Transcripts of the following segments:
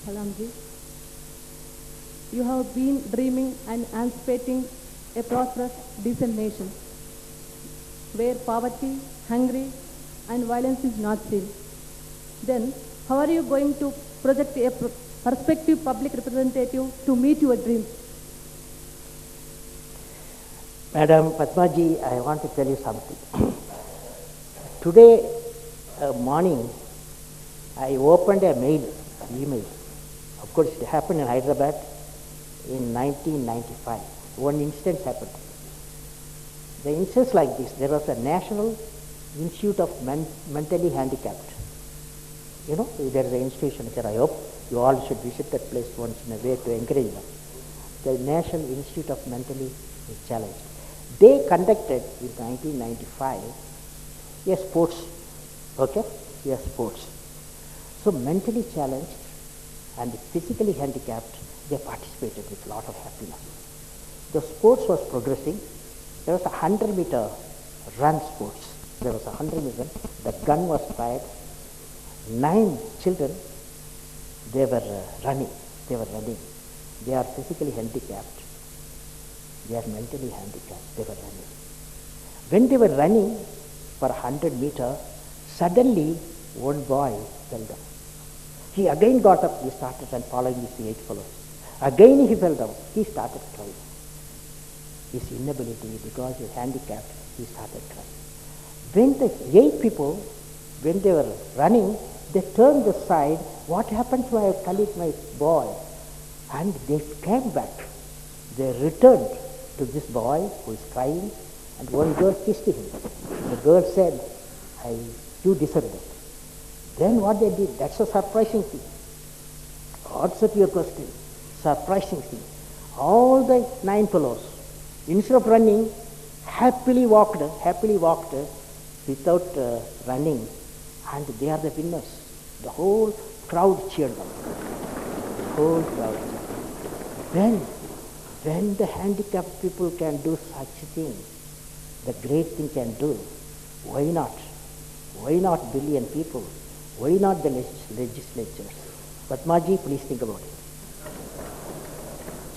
Kalamji, you have been dreaming and anticipating a prosperous, decent nation where poverty, hunger, and violence is not seen. Then, how are you going to project a prospective public representative to meet your dreams? Madam Padmaji, I want to tell you something. Today morning, I opened a email. Of course, it happened in Hyderabad in 1995. One instance happened. The instance like this, there was a National Institute of Mentally Handicapped. You know, there is an institution here. I hope you all should visit that place once in a way to encourage them. The National Institute of Mentally Challenged. They conducted in 1995 a sports, sports. So mentally challenged and physically handicapped, they participated with a lot of happiness. The sports was progressing. There was a 100-meter run sports. There was a 100-meter. The gun was fired. 9 children, they were running. They are physically handicapped. They are mentally handicapped. They were running. When they were running for 100 meters, suddenly one boy fell down. He again got up. He started and following his 8 fellows. Again he fell down. He started crying. His inability, because he was handicapped, he started crying. When the 8 people, when they were running, they turned aside. What happened to my colleague, my boy? And they came back. They returned to this boy who is crying, and one girl kissed him. The girl said, you deserve that. Then what they did, that's a surprising thing. Answer to your question, surprising thing. All the 9 fellows, instead of running, happily walked without running, and they are the winners. The whole crowd cheered them. When the handicapped people can do such a thing, the great thing can do, why not? Why not billion people? Why not the legislatures? Padmaji, please think about it.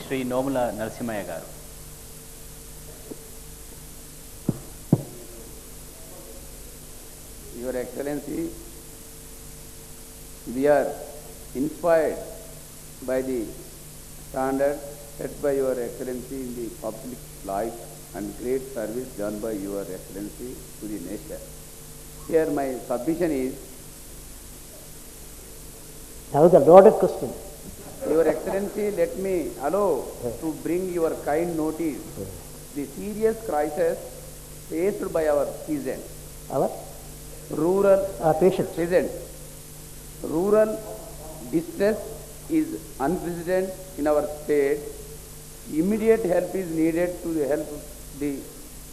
Shri Nomula Narasimhaya garu. Your Excellency, we are inspired by the standard set by Your Excellency in the public life and great service done by Your Excellency to the nation. Here my submission is, now the loaded question. Your Excellency, let me allow to bring your kind notice the serious crisis faced by our peasants. Our Peasants. Rural distress is unprecedented in our state. Immediate help is needed to help the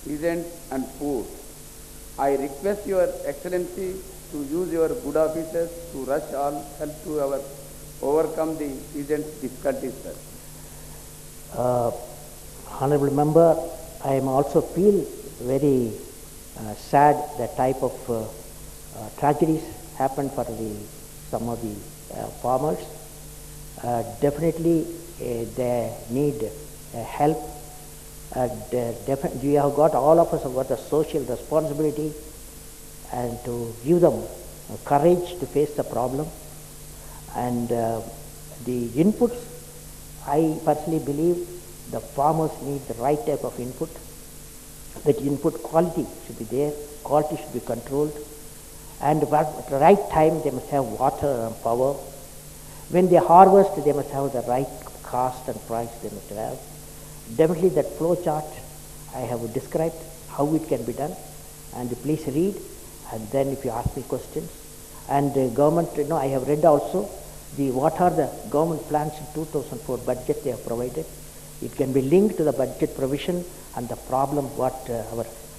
peasants and poor. I request Your Excellency to use your good offices to rush all help to overcome the peasants' difficulties, sir. Honorable Member, I am also feel very sad that type of tragedies happened for some of the farmers. Definitely they need help. We have got, all of us have got a social responsibility and to give them courage to face the problem. And the inputs, I personally believe the farmers need the right type of input. That input quality should be there, quality should be controlled, and at the right time they must have water and power. When they harvest, they must have the right cost and price they must have. Definitely that flow chart I have described how it can be done, and please read, and then if you ask me questions. And the government, I have read also what are the government plans in 2004 budget they have provided. It can be linked to the budget provision and the problem what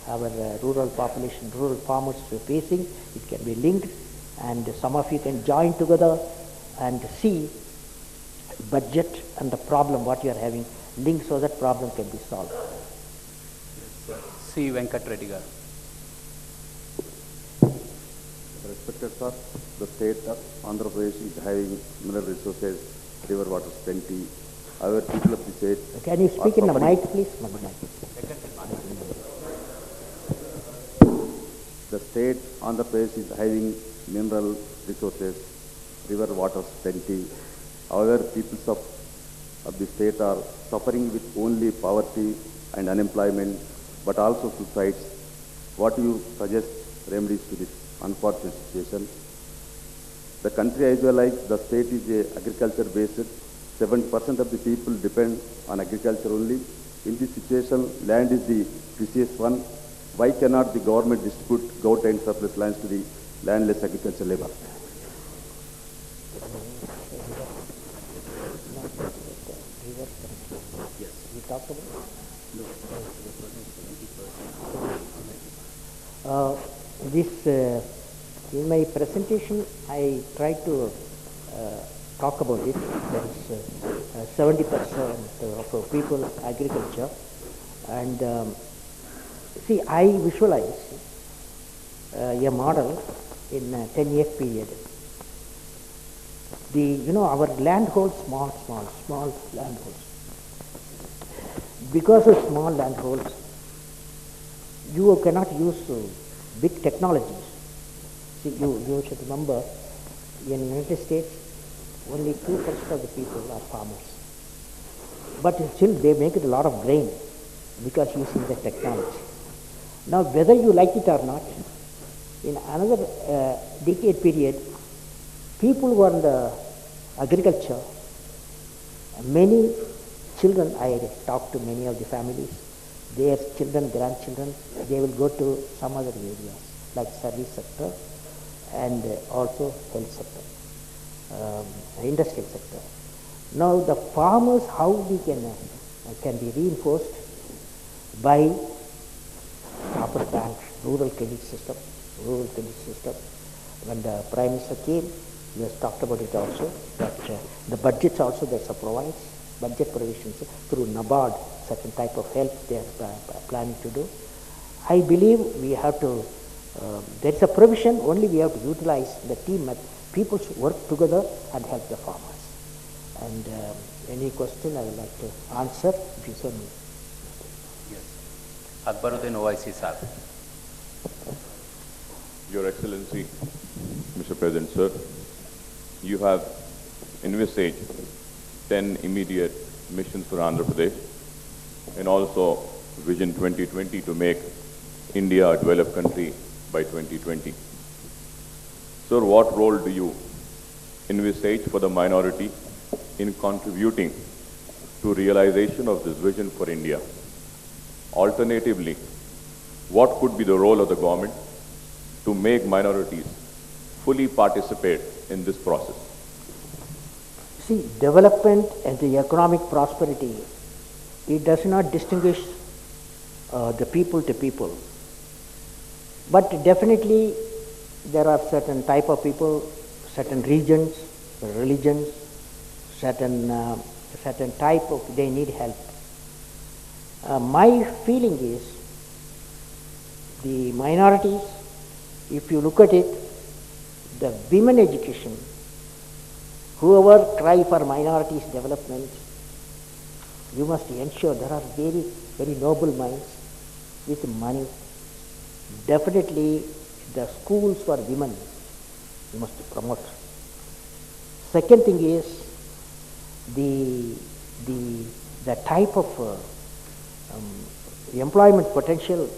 our rural population, rural farmers are facing. It can be linked, and some of you can join together and see budget and the problem what you are having linked, so that problem can be solved. C. Venkat Reddy garu. Respected sir, the state of Andhra Pradesh is having mineral resources, river water plenty. Our people of the state. Can you speak in the mic, please? The state Andhra Pradesh is having mineral resources, river water plenty. However, peoples of the state are suffering with only poverty and unemployment, but also suicides. What do you suggest remedies to this unfortunate situation? The country as well as the state is a agriculture based. 70% of the people depend on agriculture only. In this situation, land is the precious one. Why cannot the government distribute goat and surplus lands to the landless agriculture labor? Yes. We talked about in my presentation, I tried to talk about it. There is 70% of people agriculture, and see, I visualize a model in a 10-year period. Our land holds small land holds. Because of small land holds, you cannot use big technologies. See, you should remember, in the United States, only 2% of the people are farmers. But still they make it a lot of grain because using the technology. Now, whether you like it or not, in another decade period, people who are in the agriculture, many children, I talked to many of the families, their children, grandchildren, they will go to some other areas like service sector and also health sector, industrial sector. Now the farmers, how we can be reinforced by proper banks, rural credit system. When the Prime Minister came, he has talked about it also, that the budgets also that provides, budget provisions through NABARD, certain type of help they are planning to do. I believe we have to, there is a provision, only we have to utilize the team, people should work together and help the farmers. And any question I would like to answer, if you send me. Yes. Akbaruddin OIC sir. Your Excellency, Mr. President, sir, you have envisaged 10 immediate missions for Andhra Pradesh and also Vision 2020 to make India a developed country by 2020. Sir, what role do you envisage for the minority in contributing to realization of this vision for India? Alternatively, what could be the role of the government to make minorities fully participate in this process? See, development and the economic prosperity, it does not distinguish the people to people. But definitely there are certain type of people, certain regions, religions, certain type of, they need help. My feeling is the minorities, if you look at it, the women education, whoever try for minorities development, you must ensure there are very, very noble minds with money. Definitely the schools for women you must promote. Second thing is the type of employment potential,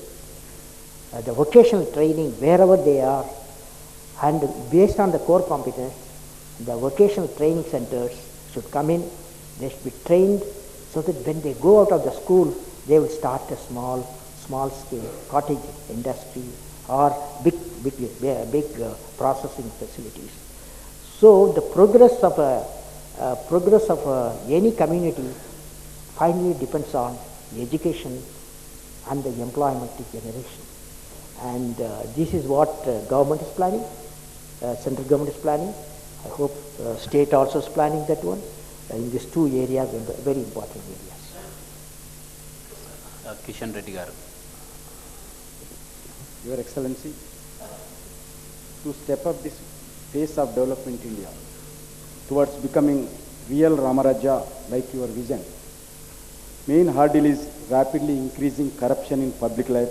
the vocational training wherever they are, and based on the core competence, the vocational training centers should come in, they should be trained so that when they go out of the school, they will start a small scale cottage industry or big processing facilities. So the progress of any community finally depends on the education and the employment generation. And this is what government is planning, central government is planning. I hope state also is planning that one. In these two areas, very important areas. Kishan Reddy garu. Your Excellency, to step up this pace of development India towards becoming real Ramaraja like your vision? Main hurdle is rapidly increasing corruption in public life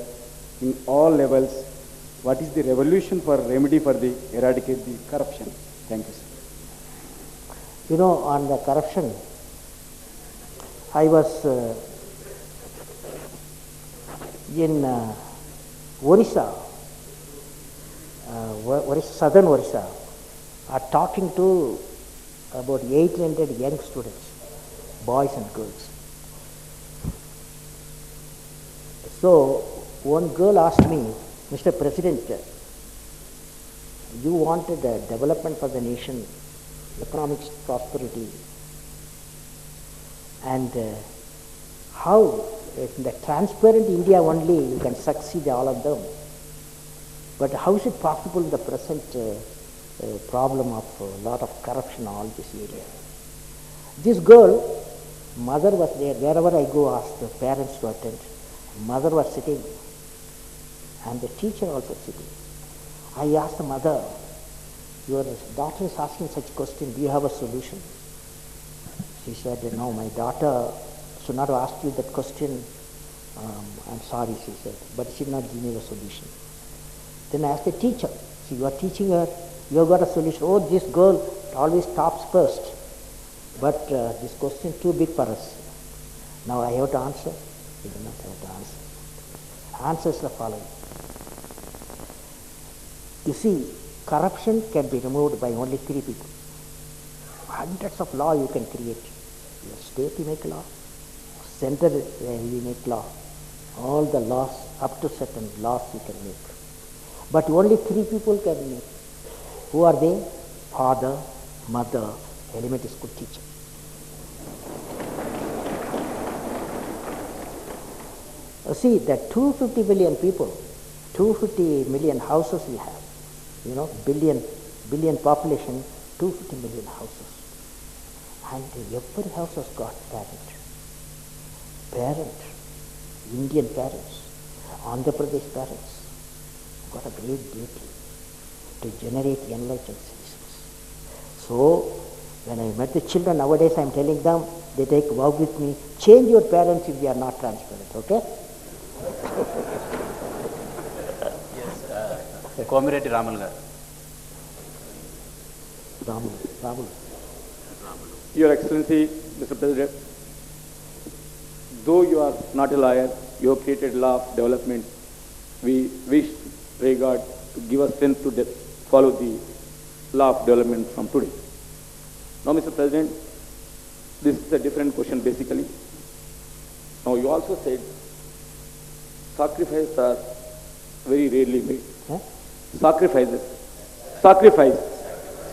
in all levels. What is the revolution for remedy for the eradicate the corruption? Thank you, sir. You know, on the corruption, I was in Orissa, southern Orissa, talking to about 800 young students, boys and girls. So one girl asked me, Mr. President, you wanted development for the nation, economic prosperity, and how in the transparent India only you can succeed all of them. But how is it possible in the present problem of a lot of corruption in all this area? This girl, mother was there. Wherever I go, ask the parents to attend. Mother was sitting, and the teacher also sitting. I asked the mother, your daughter is asking such question, do you have a solution? She said, no, my daughter should not have asked you that question. I'm sorry, she said, but she did not give me the solution. Then I asked the teacher, so you are teaching her, you have got a solution. Oh, this girl always tops first, but this question is too big for us. Now I have to answer. You do not have to answer. Answer is the following. You see, corruption can be removed by only 3 people. Hundreds of law you can create. Your state you make law, center you make law. All the laws, up to certain laws you can make. But only 3 people can make. Who are they? Father, mother, elementary school teacher. See, that 250 million people, 250 million houses we have, you know, billion population, 250 million houses. And every house has got parent, Indian parents, Andhra Pradesh parents, got a great duty to generate enlightened citizens. So, when I met the children nowadays, I am telling them, they take a vow with me, change your parents if they are not transparent, okay? Yes, Comrade Ramal garu. Ramal. Your Excellency, Mr. President, though you are not a lawyer, you have created law of development. We wish, pray God, to give us strength to follow the law of development from today. Now, Mr. President, this is a different question basically. Now, you also said sacrifices are very rarely made. Huh? Sacrifice.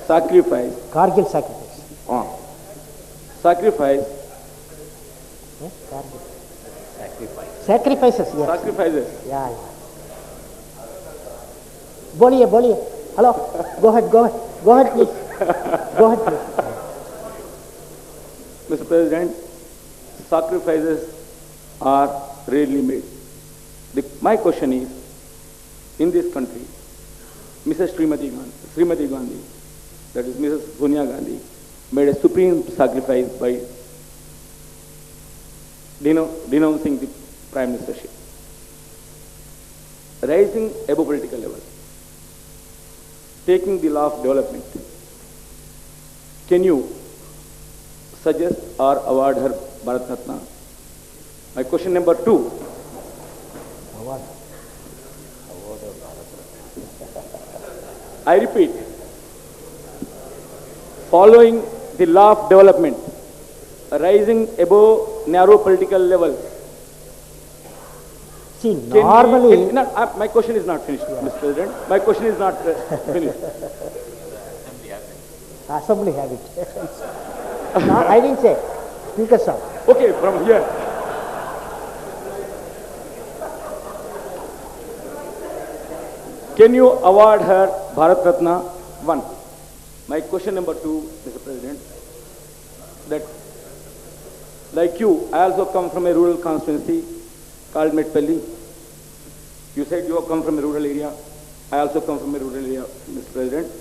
Kargil sacrifice. Sacrifice. Yeah, Kargil. Sacrifices, yes. Sacrifices. Yeah. Boliye. Hello. Go ahead, please. Go ahead, please. Mr. President, sacrifices are rarely made. My question is, in this country, Mrs. Srimati Gandhi, that is Mrs. Sonia Gandhi, made a supreme sacrifice by denouncing the Prime Ministership, rising above political level, taking the law of development. Can you suggest or award her Bharat Ratna? My question number 2. Award. I repeat, following the law of development, rising above narrow political levels. See, normally... my question is not finished, Mr. President. My question is not finished. Assembly have it. No, I didn't say. Speaker sir. Okay, from here. Can you award her Bharat Ratna? 1. My question number 2, Mr. President, that like you, I also come from a rural constituency called Medpalli. You said you have come from a rural area. I also come from a rural area, Mr. President.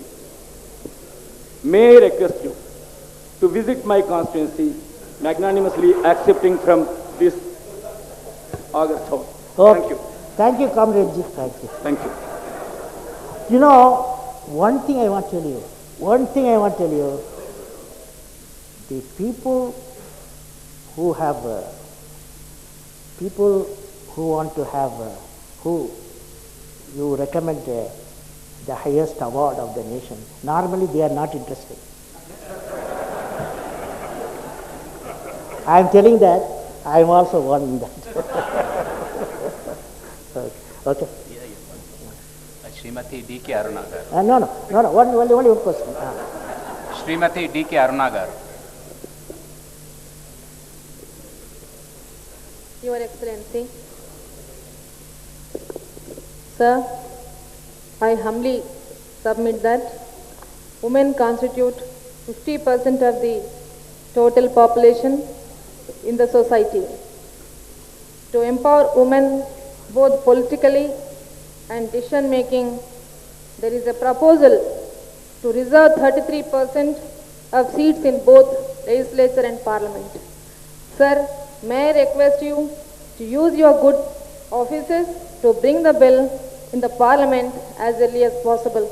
May I request you to visit my constituency, magnanimously accepting from this August house. Okay. Thank you. Thank you, Comrade Ji. Thank you. Thank you. You know, one thing I want to tell you, the people who have, people who want to have, who you recommend the highest award of the nation, normally they are not interested. I am telling that, I am also one in that. Okay. Srimati D.K. Arunagar. No, only one question. Srimati D.K. Arunagar. Your Excellency, Sir, I humbly submit that women constitute 50% of the total population in the society. To empower women both politically and decision making, there is a proposal to reserve 33% of seats in both legislature and parliament. Sir, may I request you to use your good offices to bring the bill in the parliament as early as possible.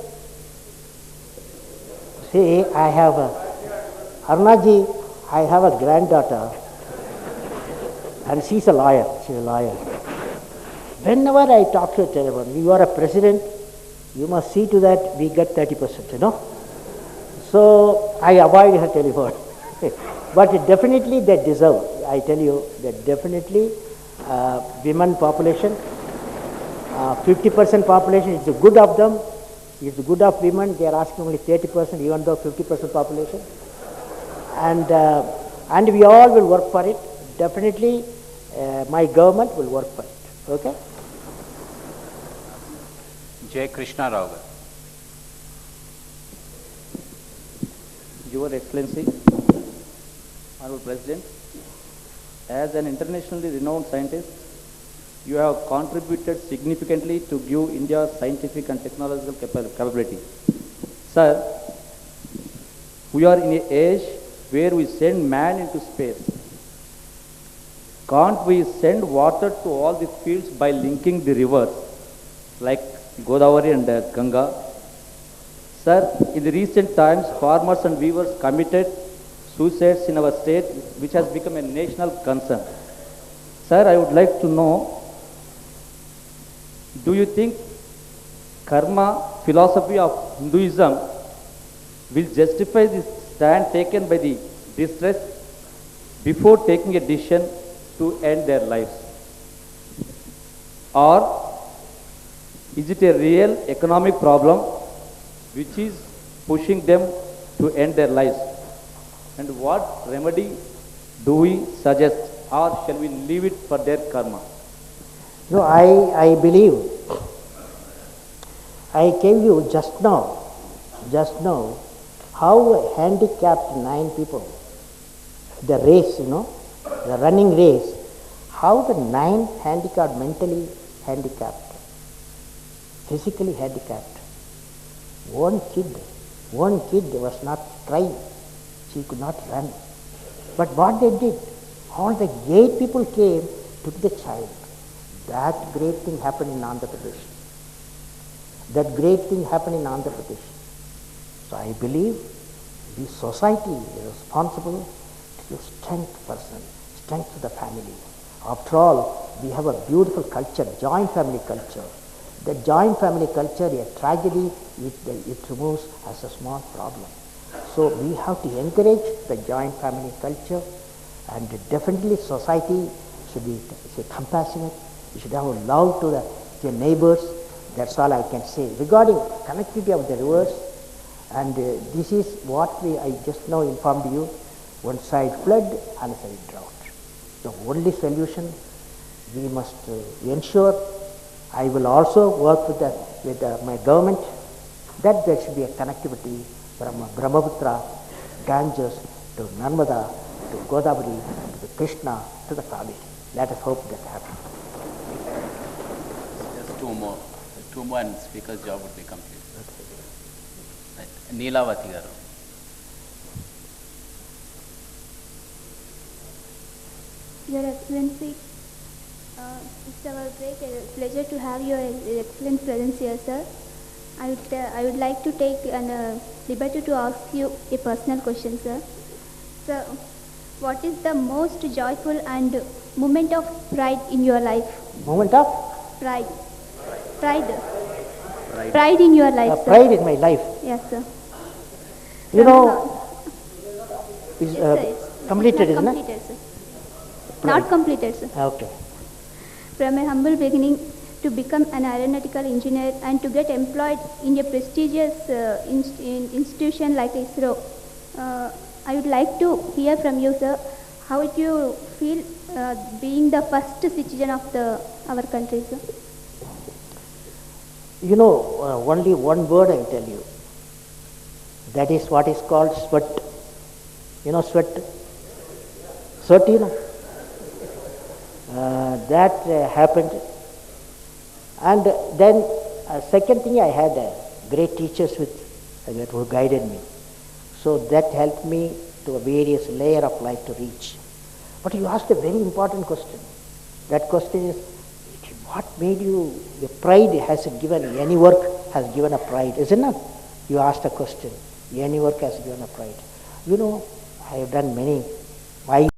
See, I have Arunaji, I have a granddaughter and she's a lawyer. Whenever I talk to a telephone, you are a president, you must see to that we get 30%, you know. So I avoid her telephone. But definitely they deserve, I tell you, that definitely women population, 50% population, it's good of them, it's good of women, they are asking only 30%, even though 50% population. And we all will work for it. Definitely my government will work for it. Okay? J. Krishna Rao. Your Excellency, Honorable President, as an internationally renowned scientist, you have contributed significantly to give India scientific and technological capability. Sir, we are in an age where we send man into space. Can't we send water to all the fields by linking the rivers like Godavari and Ganga? Sir, in the recent times, farmers and weavers committed suicides in our state, which has become a national concern. Sir, I would like to know, do you think karma philosophy of Hinduism will justify the stand taken by the distressed before taking a decision to end their lives? Or is it a real economic problem which is pushing them to end their lives? And what remedy do we suggest, or shall we leave it for their karma? No, I believe, I gave you just now, how handicapped 9 people, the race, the running race, how the 9 handicapped, mentally handicapped, physically handicapped. One kid was not trying, she could not run. But what they did, all the 8 people came, took the child. That great thing happened in Andhra Pradesh. So I believe the society is responsible to give strength to the family. After all, we have a beautiful culture, joint family culture. The joint family culture, a tragedy, it removes as a small problem. So we have to encourage the joint family culture, and definitely society should be compassionate. We should have a love to the neighbors. That's all I can say. Regarding connectivity of the rivers, and this is what I just now informed you, one side flood, other side drought. The only solution we must ensure, I will also work with my government, that there should be a connectivity from Brahmaputra, Ganges to Narmada to Godavari to the Krishna to the Kaveri. Let us hope that happens. Just 2 more. 2 months because job would be complete. Right. Neelavati garu. Your Excellency, it's our great pleasure to have your excellent presence here, sir. I would like to take an liberty to ask you a personal question, sir. Sir, what is the most joyful and moment of pride in your life? Moment of Pride. Pride in your life, sir. pride in my life. Yes, sir. You know, is Yes, sir, it's completed, not isn't it? completed, sir. Not completed, sir. Okay. From a humble beginning to become an aeronautical engineer and to get employed in a prestigious institution like ISRO. I would like to hear from you, sir, how do you feel being the first citizen of our country, sir? You know, only one word I will tell you. That is what is called sweat. You know sweat? Sweat, you know. That happened. And then second thing, I had great teachers who guided me. So that helped me to a various layer of life to reach. But you asked a very important question. That question is, what made you, the pride has given, any work has given a pride, isn't it? You asked a question, any work has given a pride. You know, I have done many.